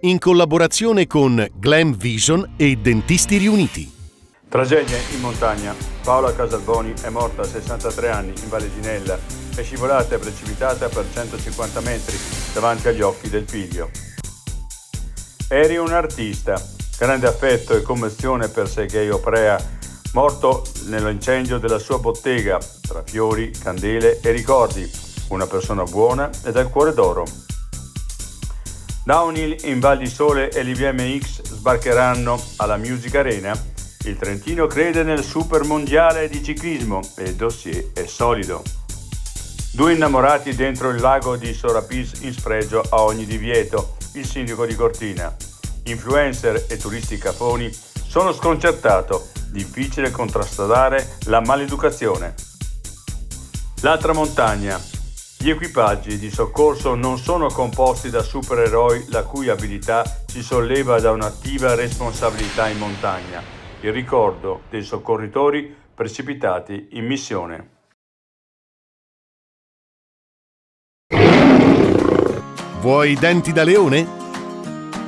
in collaborazione con Glam Vision e Dentisti Riuniti. Tragedia in montagna. Paola Casalboni è morta a 63 anni in Valle Ginella. È scivolata e precipitata per 150 metri davanti agli occhi del figlio. Eri un artista. Grande affetto e commozione per Sergei Oprea, morto nell'incendio della sua bottega, tra fiori, candele e ricordi. Una persona buona e dal cuore d'oro. Downhill in Val di Sole e l'IVMX sbarcheranno alla Music Arena. Il Trentino crede nel super mondiale di ciclismo e il dossier è solido. Due innamorati dentro il lago di Sorapis in spregio a ogni divieto. Il sindaco di Cortina. Influencer e turisti cafoni. Sono sconcertato. Difficile contrastare la maleducazione. L'altra montagna. Gli equipaggi di soccorso non sono composti da supereroi la cui abilità si solleva da un'attiva responsabilità in montagna. Il ricordo dei soccorritori precipitati in missione. Vuoi denti da leone?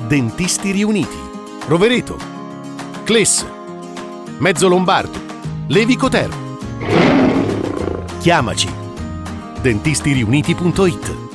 Dentisti Riuniti. Rovereto. Cles. Mezzo Lombardo. Levico Terme. Chiamaci. dentistiriuniti.it